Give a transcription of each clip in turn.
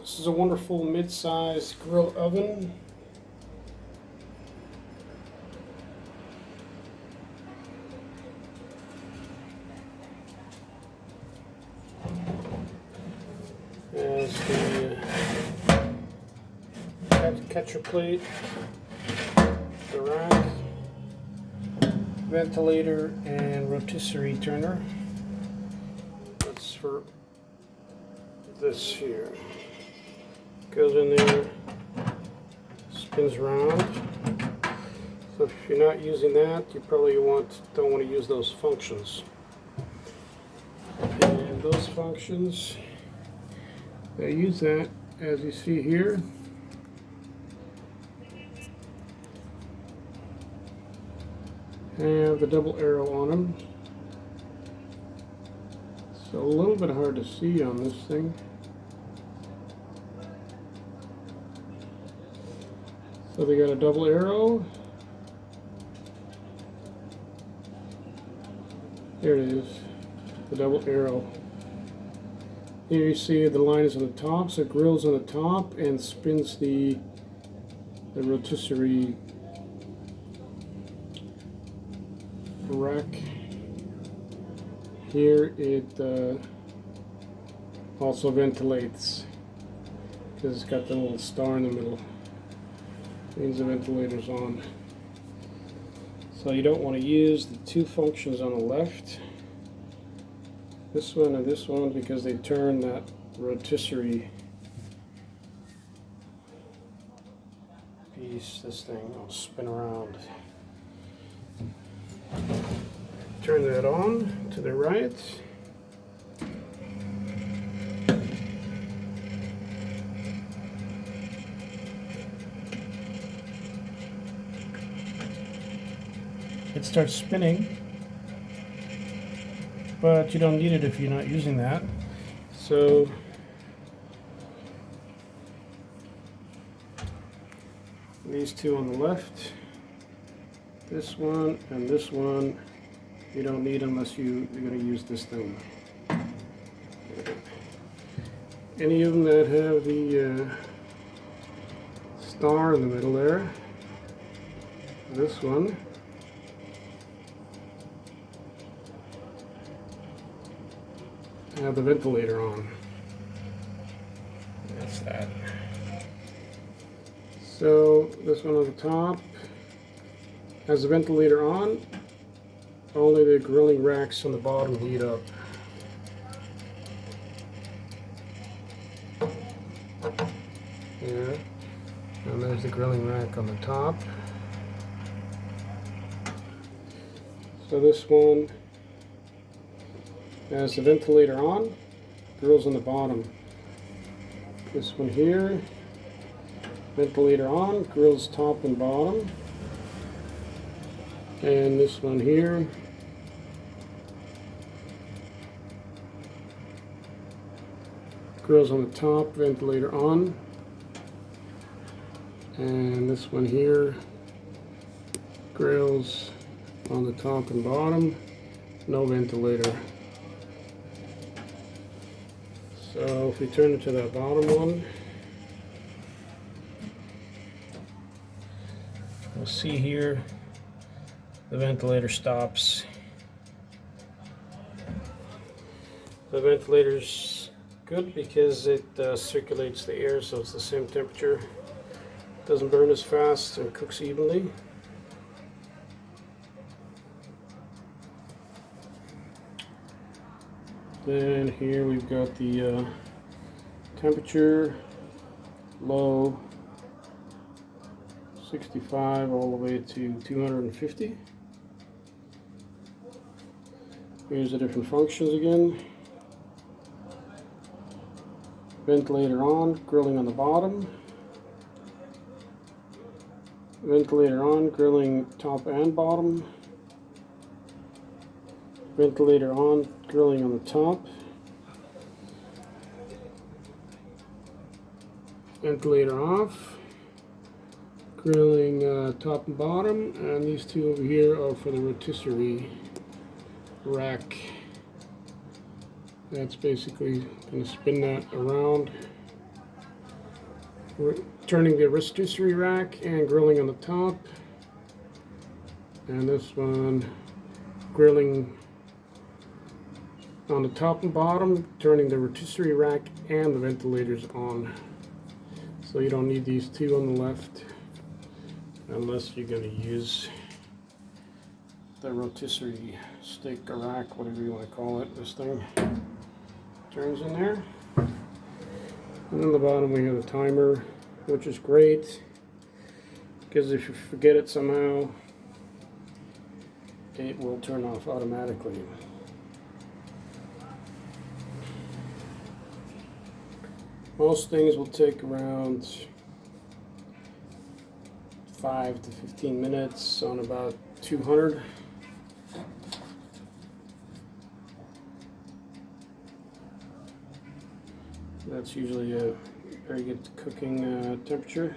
This is a wonderful mid-size grill oven. Has the catcher plate, the rack, ventilator, and rotisserie turner. That's for this here. Goes in there, spins around. So if you're not using that, you probably don't want to use those functions. And those functions, they use that, as you see here. Have the double arrow on them. So a little bit hard to see on this thing. So they got a double arrow. There it is, the double arrow. Here you see the line is on the top, so it grills on the top and spins the rotisserie rack. Here it also ventilates because it's got the little star in the middle. Means the ventilator's on. So you don't want to use the two functions on the left, this one and this one, because they turn that rotisserie piece, this thing will spin around. Turn that on to the right. It starts spinning, but you don't need it if you're not using that. So these two on the left, this one and this one, you don't need unless you're going to use this thing. Any of them that have the star in the middle there, this one, have the ventilator on. That's that. So this one on the top has the ventilator on. Only the grilling racks on the bottom heat up. Yeah. And there's the grilling rack on the top. So this one has the ventilator on, grills on the bottom. This one here, ventilator on, grills top and bottom. And this one here, grills on the top, ventilator on. And this one here, grills on the top and bottom, no ventilator. So if we turn it to that bottom one, we'll see here the ventilator stops. The ventilator's good because it circulates the air, so it's the same temperature. Doesn't burn as fast and cooks evenly. Then here we've got the temperature, low, 65 all the way to 250. Here's the different functions again. Ventilator on, grilling on the bottom. Ventilator on, grilling top and bottom. Ventilator on, grilling on the top. Ventilator off, grilling top and bottom, and these two over here are for the rotisserie rack. That's basically going to spin that around turning the rotisserie rack and grilling on the top. And this one, grilling on the top and bottom, turning the rotisserie rack and the ventilators on. So you don't need these two on the left unless you're going to use the rotisserie stick or rack, whatever you want to call it. This thing turns in there. And on the bottom we have a timer, which is great because if you forget it somehow, it will turn off automatically. Most things will take around 5 to 15 minutes on about 200. That's usually a very good cooking temperature.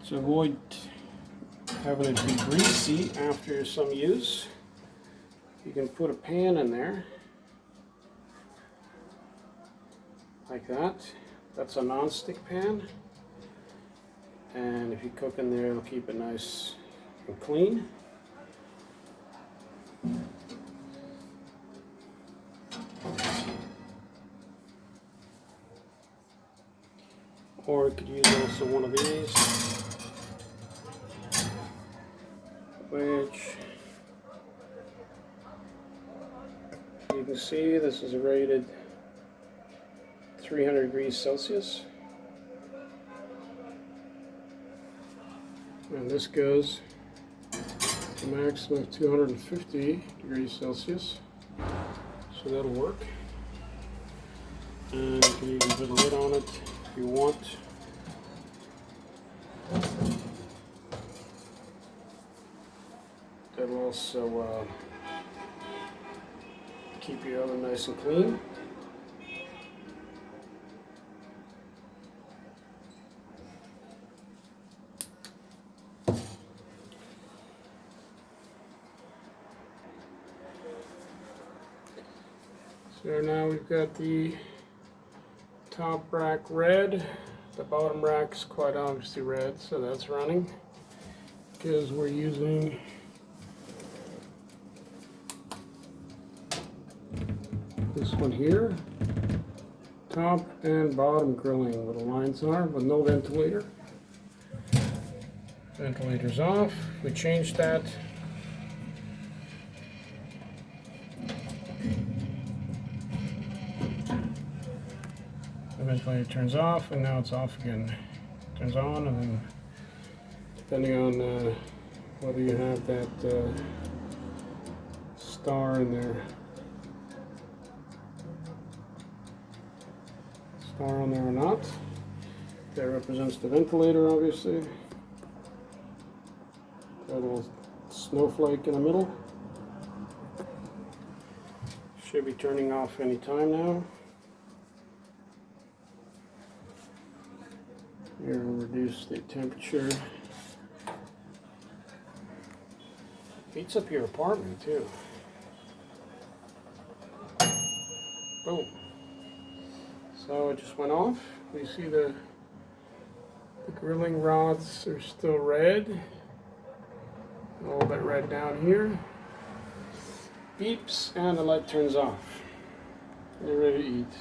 To avoid having it be greasy after some use, you can put a pan in there like that. That's a non-stick pan, and if you cook in there, it'll keep it nice and clean. Or you could use also one of these, which you can see this is rated 300 degrees Celsius. And this goes to a maximum of 250 degrees Celsius. So that'll work. And you can even put a lid on it if you want. That'll also keep your oven nice and clean. So now we've got the top rack red. The bottom rack's quite obviously red, so that's running because we're using this one here. Top and bottom grilling, where the lines are, with no ventilator. Ventilator's off. We changed that. The ventilator turns off, and now it's off again. Turns on, and then depending on whether you have that star in there, star on there or not. That represents the ventilator, obviously. Got a little snowflake in the middle. Should be turning off any time now. Here, we'll reduce the temperature. Heats up your apartment too. Boom. So it just went off. You see the grilling rods are still red. A little bit red down here. Beeps and the light turns off. You're ready to eat.